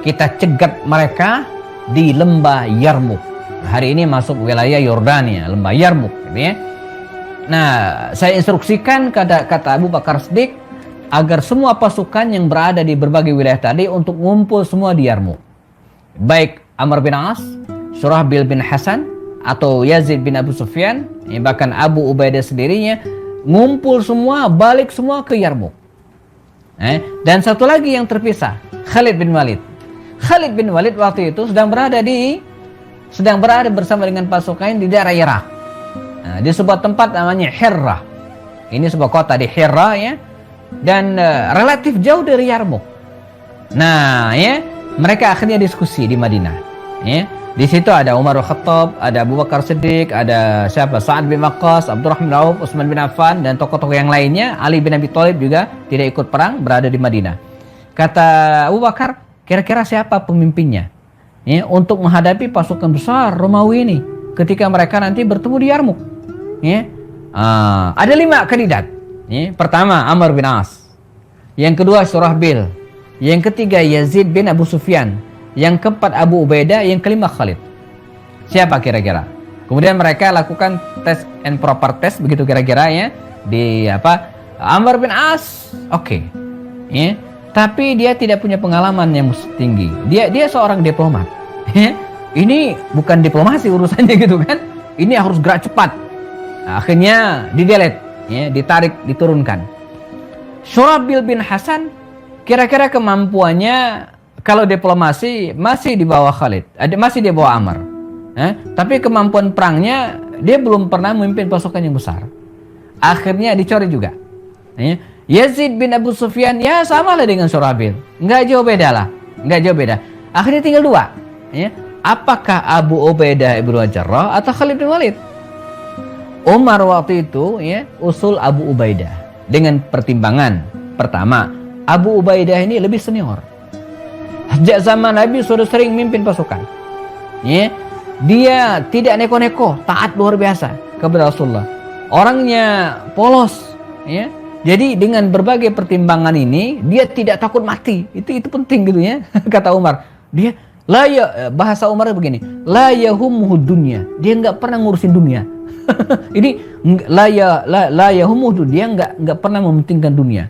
kita cegat mereka di lembah Yarmuk. Hari ini masuk wilayah Yordania, lembah Yarmuk, gitu ya. Nah, saya instruksikan kata Abu Bakar Siddiq agar semua pasukan yang berada di berbagai wilayah tadi untuk ngumpul semua di Yarmuk. Baik Amr bin As, Surahbil bin Hasan, atau Yazid bin Abu Sufyan, bahkan Abu Ubaidah sendirinya, ngumpul semua, balik semua ke Yarmuk. Dan satu lagi yang terpisah, Khalid bin Walid. Khalid bin Walid waktu itu sedang berada bersama dengan pasukan di daerah Irak. Nah, di sebuah tempat namanya Hirrah. Ini sebuah kota di Hirrah ya, dan relatif jauh dari Yarmuk. Nah, ya, mereka akhirnya diskusi di Madinah. Ya, di situ ada Umar Al-Khattab, ada Abu Bakar Siddiq, ada siapa? Sa'ad bin Waqqas, Abdurrahman bin Auf, Utsman bin Affan, dan tokoh-tokoh yang lainnya. Ali bin Abi Thalib juga tidak ikut perang, berada di Madinah. Kata Abu Bakar, kira-kira siapa pemimpinnya? Ya, untuk menghadapi pasukan besar Romawi ini ketika mereka nanti bertemu di Yarmuk. Ya. Ada 5 kandidat. Ya. Pertama Amr bin As, yang kedua Surahbil, yang ketiga Yazid bin Abu Sufyan, yang keempat Abu Ubaidah, yang kelima Khalid. Siapa kira-kira? Kemudian mereka lakukan test and proper test, begitu kira-kira ya, di Amr bin As, oke. Ya. Tapi dia tidak punya pengalaman yang tinggi. Dia seorang diplomat. Ini bukan diplomasi urusannya gitu kan. Ini harus gerak cepat. Nah, akhirnya di-delete, ya, ditarik, diturunkan. Surahbil bin Hasan, kira-kira kemampuannya kalau diplomasi masih di bawah Khalid, masih di bawah Amr. Tapi kemampuan perangnya dia belum pernah memimpin pasukan yang besar. Akhirnya dicoret juga. Yazid bin Abu Sufyan ya sama lah dengan Surahbil, nggak jauh beda. Akhirnya tinggal 2. Ya. Apakah Abu Ubaidah ibnu Jarrah atau Khalid bin Walid? Umar waktu itu ya usul Abu Ubaidah dengan pertimbangan. Pertama, Abu Ubaidah ini lebih senior. Sejak zaman Nabi sudah sering memimpin pasukan. Ya. Dia tidak neko-neko, taat luar biasa kepada Rasulullah. Orangnya polos, ya. Jadi dengan berbagai pertimbangan ini dia tidak takut mati. Itu penting gitu ya. Kata Umar. Dia bahasa Umar begini, la yahummuhu dunya. Dia enggak pernah ngurusin dunia. Ini la yahummuhu, dia enggak pernah mementingkan dunia.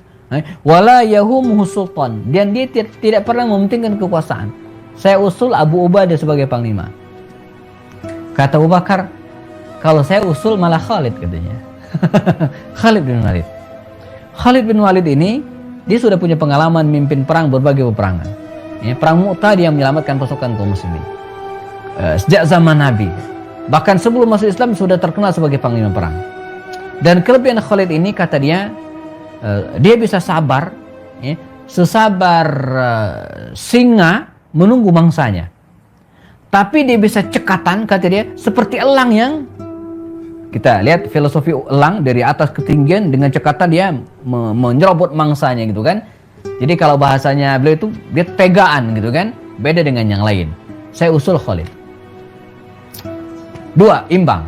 Wala yahummuhu sultan. Dan dia tidak pernah mementingkan kekuasaan. Saya usul Abu Ubaidah sebagai panglima. Kata Abu Bakar, kalau saya usul malah Khalid katanya. Khalid bin Walid. Khalid bin Walid ini dia sudah punya pengalaman memimpin perang berbagai peperangan. Ya, perang Mu'tah dia menyelamatkan pasukan kaum muslimin. Sejak zaman Nabi, bahkan sebelum masuk Islam sudah terkenal sebagai panglima perang. Dan kelebihan Khalid ini kata dia, dia bisa sabar, ya, sesabar singa menunggu mangsanya. Tapi dia bisa cekatan, kata dia, seperti elang yang kita lihat filosofi elang dari atas ketinggian dengan cekatan dia menyerobot mangsanya gitu kan. Jadi kalau bahasanya beliau itu dia tegaan gitu kan, beda dengan yang lain. Saya usul Khalid. 2, imbang.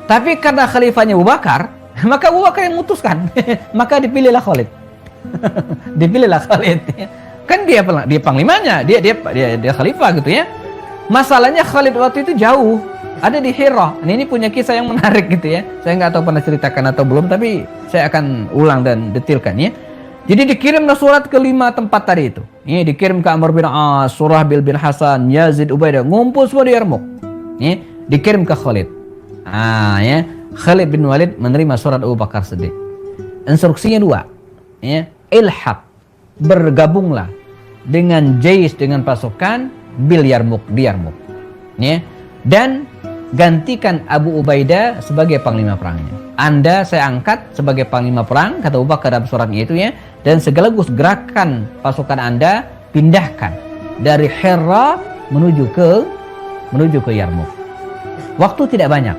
Tapi karena khalifahnya Abu Bakar, maka Abu Bakar yang memutuskan. Maka dipilihlah Khalid. Dipilihlah Khalid. Kan dia panglimanya, dia khalifah gitu ya. Masalahnya Khalid waktu itu jauh. Ada di Hira. Ini punya kisah yang menarik gitu ya. Saya nggak tahu pernah ceritakan atau belum, tapi saya akan ulang dan detilkan ya. Jadi dikirimlah surat ke 5 tempat tadi itu. Ini dikirim ke Amr bin As, Surahbil bin Hasan, Yazid, Ubaidah, ngumpul semua di Yarmuk. Ini dikirim ke Khalid. Ya. Khalid bin Walid menerima surat Abu Bakar Siddiq. Instruksinya 2. Ya. Ilhaq, bergabunglah dengan jais, dengan pasukan bil Yarmuk, di Yarmuk. Ya. Dan gantikan Abu Ubaidah sebagai panglima perangnya. Anda saya angkat sebagai panglima perang, kata Abu Bakar dalam suratnya itu ya. Dan segala gerakan pasukan Anda pindahkan dari Hira menuju ke Yarmuk. Waktu tidak banyak.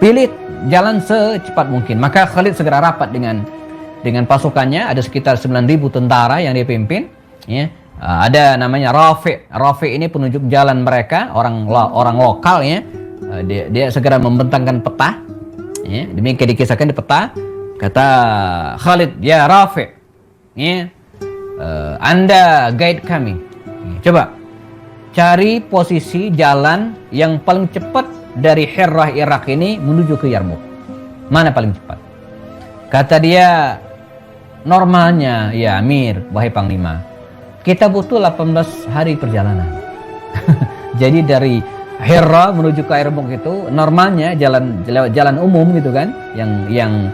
Pilih jalan secepat mungkin. Maka Khalid segera rapat dengan pasukannya, ada sekitar 9.000 tentara yang dia pimpin, ya. Ada namanya Rafi'. Rafi' ini penunjuk jalan mereka, orang lokal, ya. Dia segera membentangkan peta, ya. Demikian dikisahkan di peta. Kata Khalid, ya Rafi', ya, Anda guide kami. Coba cari posisi jalan yang paling cepat dari Hirrah Irak ini menuju ke Yarmuk. Mana paling cepat? Kata dia, normalnya ya Amir, wahai Panglima, kita butuh 18 hari perjalanan. Jadi dari Hirrah menuju ke Yarmuk itu normalnya jalan umum gitu kan, yang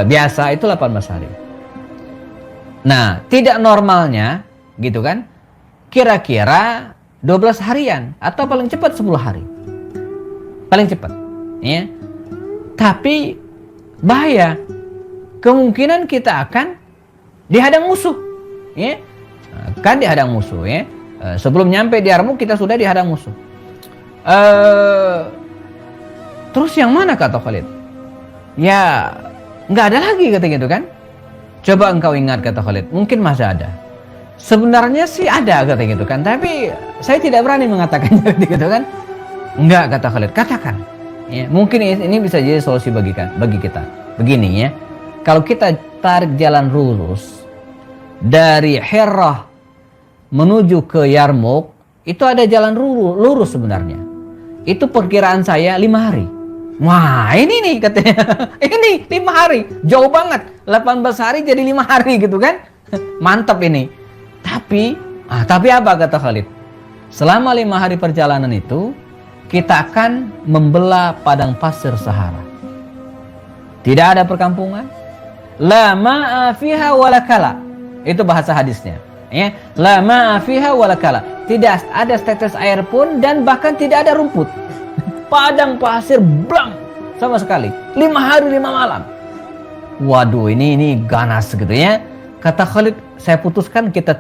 biasa itu 18 hari. Nah, tidak normalnya gitu kan, kira-kira 12 harian atau paling cepat 10 hari. Paling cepat, ya. Tapi bahaya, kemungkinan kita akan dihadang musuh, ya. Kan dihadang musuh, ya. Sebelum nyampe di Yarmuk kita sudah dihadang musuh. Terus yang mana, kata Khalid? Ya, nggak ada lagi, kata gitu kan. Coba engkau ingat, kata Khalid, mungkin masih ada. Sebenarnya sih ada, kata gitu kan, tapi saya tidak berani mengatakannya, gitu kan. Enggak, kata Khalid, katakan. Ya, mungkin ini bisa jadi solusi bagi kita. Begini, ya, kalau kita tarik jalan lurus dari Hirrah menuju ke Yarmuk, itu ada jalan lurus sebenarnya. Itu perkiraan saya 5 hari. Wah, ini nih katanya. Ini 5 hari, jauh banget. 18 hari jadi 5 hari gitu kan. Mantap ini. Tapi apa, kata Khalid? Selama 5 hari perjalanan itu kita akan membelah padang pasir Sahara. Tidak ada perkampungan. La ma'a fiha wala kala. Itu bahasa hadisnya, ya. La ma'a fiha wala kala. Tidak ada setetes air pun dan bahkan tidak ada rumput. Padang pasir blank sama sekali. 5 hari 5 malam. Waduh, ini ganas gitu, ya. Kata Khalid, saya putuskan kita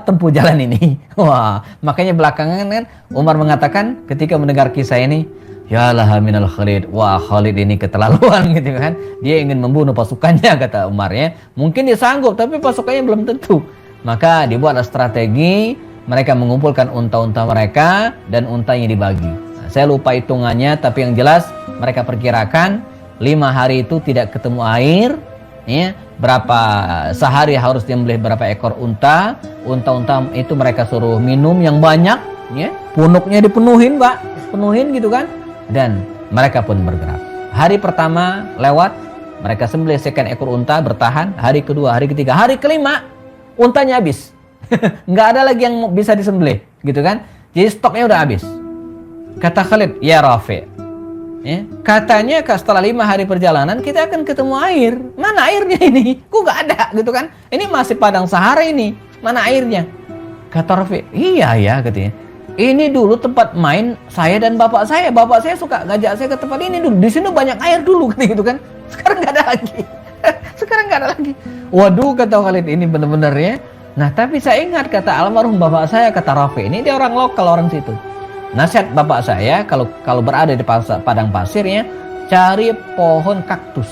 tempuh jalan ini. Wah, makanya belakangan kan Umar mengatakan ketika mendengar kisah ini, ya laha minal Khalid. Wah, Khalid ini keterlaluan gitu kan. Dia ingin membunuh pasukannya, kata Umar, ya. Mungkin dia sanggup, tapi pasukannya belum tentu. Maka dibuatlah strategi, mereka mengumpulkan unta-unta mereka dan untanya dibagi. Nah, saya lupa hitungannya, tapi yang jelas mereka perkirakan 5 hari itu tidak ketemu air, ya. Berapa sehari harus disembelih berapa ekor unta itu mereka suruh minum yang banyak, ya. Punuknya dipenuhin, Pak, penuhin gitu kan, dan mereka pun bergerak. Hari pertama lewat, mereka sembelih sekian ekor unta, bertahan. Hari kedua, hari ketiga, hari kelima untanya habis. Nggak ada lagi yang bisa disembelih gitu kan, jadi stoknya udah habis. Kata Khalid, ya Rafi', ya, katanya setelah 5 hari perjalanan kita akan ketemu air. Mana airnya ini? Kok nggak ada gitu kan? Ini masih padang Sahara ini. Mana airnya? Kata Rafi', iya ya, katanya. Ini dulu tempat main saya dan bapak saya. Bapak saya suka ngajak saya ke tempat ini dulu. Di sini banyak air dulu, gitu kan? Sekarang nggak ada lagi. Sekarang nggak ada lagi. Waduh, kata Khalid, ini benar-benar, ya. Nah, tapi saya ingat kata almarhum bapak saya, kata Rafi', ini dia orang lokal, orang situ. Nasihat bapak saya kalau berada di padang pasirnya, cari pohon kaktus.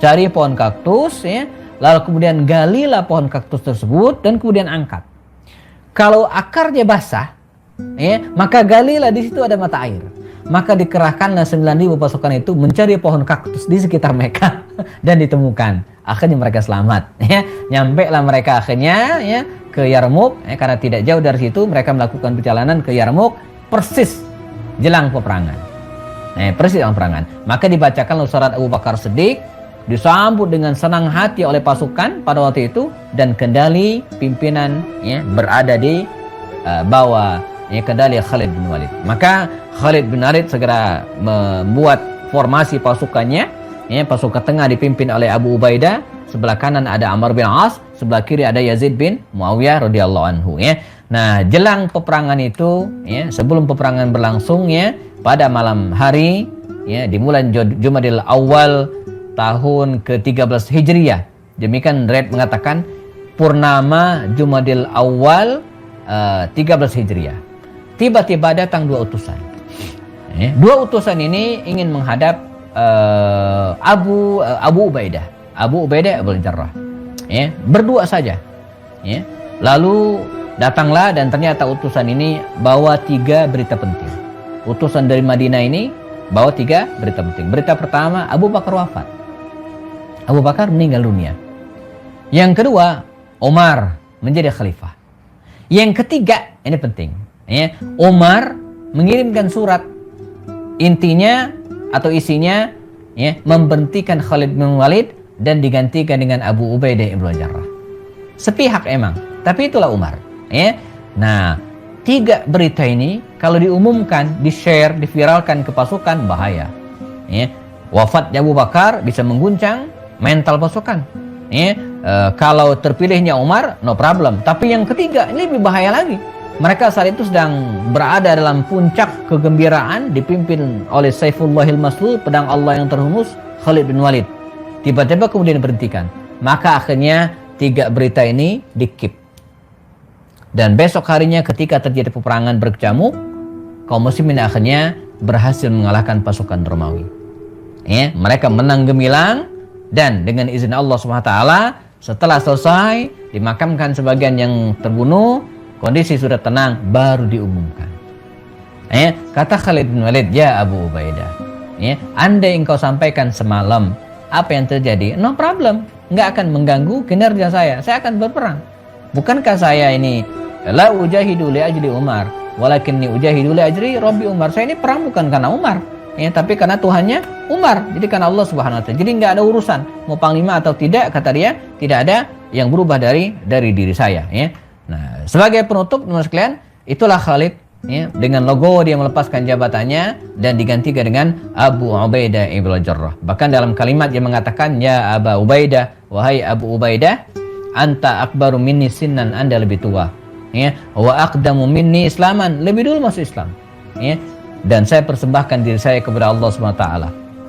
Cari pohon kaktus, ya. Lalu kemudian galilah pohon kaktus tersebut dan kemudian angkat. Kalau akarnya basah, ya, maka galilah di situ ada mata air. Maka dikerahkanlah 9.000 pasukan itu mencari pohon kaktus di sekitar mereka dan ditemukan. Akhirnya mereka selamat, ya. Nyampe lah mereka akhirnya, ya, ke Yarmuk, ya, karena tidak jauh dari situ mereka melakukan perjalanan ke Yarmuk persis jelang peperangan. Persis jelang peperangan. Maka dibacakan surat Abu Bakar Siddiq, disambut dengan senang hati oleh pasukan pada waktu itu, dan kendali pimpinan, ya, berada di bawah, ya, kendali Khalid bin Walid. Maka Khalid bin Walid segera membuat formasi pasukannya, ya, pasukan tengah dipimpin oleh Abu Ubaidah, sebelah kanan ada Amr bin As, sebelah kiri ada Yazid bin Muawiyah radhiyallahu anhu, ya. Nah, jelang peperangan itu, ya, sebelum peperangan berlangsung, ya, pada malam hari, ya, di bulan Jumadil Awal tahun ke-13 Hijriyah. Demikian Red mengatakan purnama Jumadil Awal 13 Hijriah. Tiba-tiba datang dua utusan. Dua utusan ini ingin menghadap Abu Ubaidah. Abu Ubaidah Ibn Jarrah. Berdua saja. Lalu datanglah dan ternyata utusan ini bawa 3 berita penting. Utusan dari Madinah ini bawa 3 berita penting. Berita pertama, Abu Bakar wafat. Abu Bakar meninggal dunia. Yang kedua, Umar menjadi khalifah. Yang ketiga, ini penting. Umar mengirimkan surat. Intinya atau isinya memberhentikan Khalid bin Walid dan digantikan dengan Abu Ubaidah Ibn Jarrah. Sepihak emang, tapi itulah Umar. Nah, 3 berita ini kalau diumumkan, di-share, diviralkan ke pasukan, bahaya. Wafatnya Abu Bakar bisa mengguncang mental pasukan. Kalau terpilihnya Umar, no problem. Tapi yang ketiga, ini lebih bahaya lagi. Mereka saat itu sedang berada dalam puncak kegembiraan, dipimpin oleh Saifullahil Maslul, pedang Allah yang terhunus, Khalid bin Walid. Tiba-tiba kemudian diberhentikan. Maka akhirnya 3 berita ini di-keep. Dan besok harinya ketika terjadi peperangan berkecamuk, kaum muslimin akhirnya berhasil mengalahkan pasukan Romawi. Mereka menang gemilang, dan dengan izin Allah SWT, setelah selesai dimakamkan sebagian yang terbunuh, kondisi sudah tenang, baru diumumkan. Kata Khalid bin Walid, ya Abu Ubaidah, andai engkau sampaikan semalam apa yang terjadi, no problem, nggak akan mengganggu kinerja saya akan berperang. Bukankah saya ini la ujahidu li ajli Umar, walakinni ujahidu li ajli Rabbi Umar. Saya ini perang bukan karena Umar, tapi karena Tuhannya Umar, jadi karena Allah Subhanahu wa taala. Jadi nggak ada urusan mau panglima atau tidak, kata dia, tidak ada yang berubah dari diri saya. Nah, sebagai penutup teman sekalian, itulah Khalid, dengan logo dia melepaskan jabatannya dan digantikan dengan Abu Ubaidah Ibn Jarrah. Bahkan dalam kalimat dia mengatakan, ya Aba Ubaidah, wahai Abu Ubaidah, anta akbaru minni sinnan, Anda lebih tua. Wa aqdamu minni islaman, lebih dulu masuk Islam. Dan saya persembahkan diri saya kepada Allah SWT,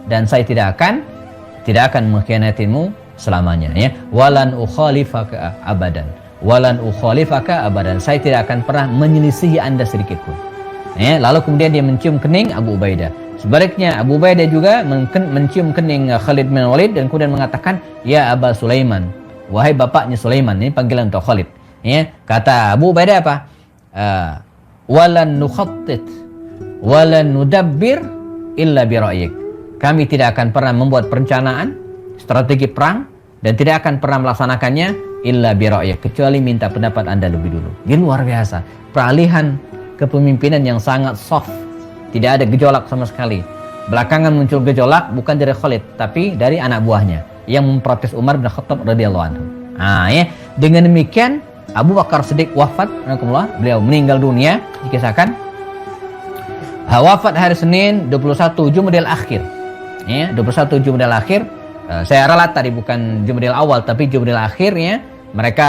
dan saya tidak akan mengkhianatimu selamanya. Walan ukhalifaka abadan. Walan ukhalifaka abadan. Saya tidak akan pernah menyelisihi Anda sedikit pun. Lalu kemudian dia mencium kening Abu Ubaidah. Sebaliknya Abu Ubaidah juga mencium kening Khalid bin Walid dan kemudian mengatakan, ya Aba Sulaiman, wahai bapaknya Sulaiman. Ini panggilan untuk Khalid. Kata Abu Ubaidah apa? Walan nukhattit walan nudabbir illa bi ra'yik. Kami tidak akan pernah membuat perencanaan strategi perang dan tidak akan pernah melaksanakannya illa bi ra'yik, kecuali minta pendapat Anda lebih dulu. Ini luar biasa. Peralihan kepemimpinan yang sangat soft. Tidak ada gejolak sama sekali. Belakangan muncul gejolak bukan dari Khalid, tapi dari anak buahnya yang memprotes Umar bin Khattab radhiyallahu anhu. Dengan demikian Abu Bakar Siddiq wafat, beliau meninggal dunia, dikisahkan wafat hari Senin 21 Jumadil Akhir. 21 Jumadil Akhir. Saya ralat tadi bukan Jumadil Awal tapi Jumadil Akhir. Mereka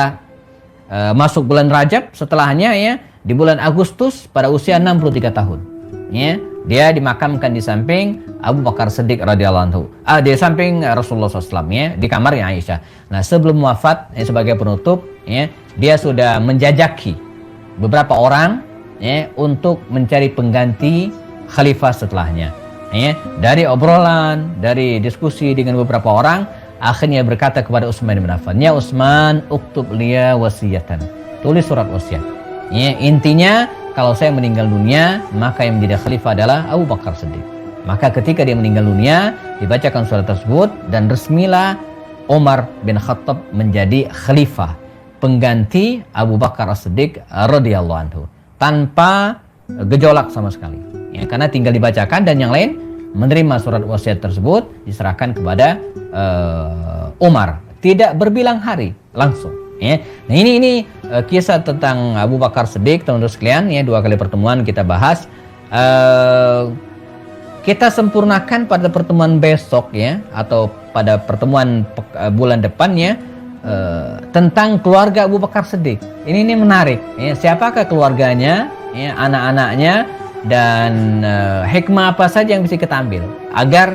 masuk bulan Rajab, setelahnya di bulan Agustus pada usia 63 tahun. Dia dimakamkan di samping Abu Bakar Siddiq radhiyallahu anhu. Di samping Rasulullah SAW, di kamarnya Aisyah. Nah, sebelum wafat, sebagai penutup, dia sudah menjajaki beberapa orang untuk mencari pengganti khalifah setelahnya. Dari obrolan, dari diskusi dengan beberapa orang, akhirnya berkata kepada Utsman bin Affan, ya Utsman, uktub liya wasiyatan, tulis surat wasiat. Intinya, kalau saya meninggal dunia, maka yang menjadi khalifah adalah Abu Bakar Siddiq. Maka ketika dia meninggal dunia, dibacakan surat tersebut dan resmilah Umar bin Khattab menjadi khalifah, pengganti Abu Bakar As-Siddiq radhiyallahu anhu, tanpa gejolak sama sekali. Karena tinggal dibacakan dan yang lain menerima surat wasiat tersebut diserahkan kepada Umar, tidak berbilang hari, langsung. Nah ini kisah tentang Abu Bakar Siddiq, teman-teman sekalian. 2 kali pertemuan kita bahas. Kita sempurnakan pada pertemuan besok atau pada pertemuan bulan depannya tentang keluarga Abu Bakar Siddiq. Ini menarik. Siapakah keluarganya, anak-anaknya, dan hikmah apa saja yang bisa kita ambil agar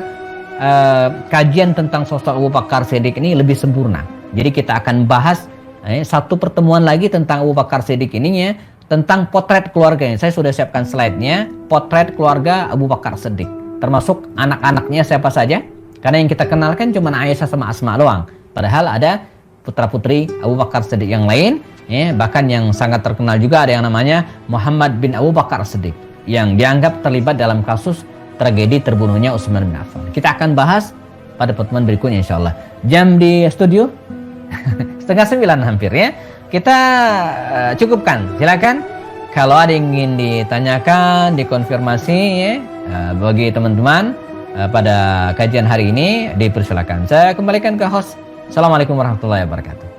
kajian tentang sosok Abu Bakar Siddiq ini lebih sempurna. Jadi kita akan bahas satu pertemuan lagi tentang Abu Bakar Siddiq ini tentang potret keluarganya. Saya sudah siapkan slide-nya, potret keluarga Abu Bakar Siddiq. Termasuk anak-anaknya siapa saja. Karena yang kita kenalkan cuma Aisyah sama Asma doang. Padahal ada putra-putri Abu Bakar Siddiq yang lain. Bahkan yang sangat terkenal juga ada yang namanya Muhammad bin Abu Bakar Siddiq. Yang dianggap terlibat dalam kasus tragedi terbunuhnya Utsman bin Affan. Kita akan bahas pada pertemuan berikutnya insya Allah. Jam di studio 8:30 hampir ya. Kita cukupkan. Silakan kalau ada yang ingin ditanyakan, dikonfirmasi ya, bagi teman-teman pada kajian hari ini dipersilakan. Saya kembalikan ke host. Assalamualaikum warahmatullahi wabarakatuh.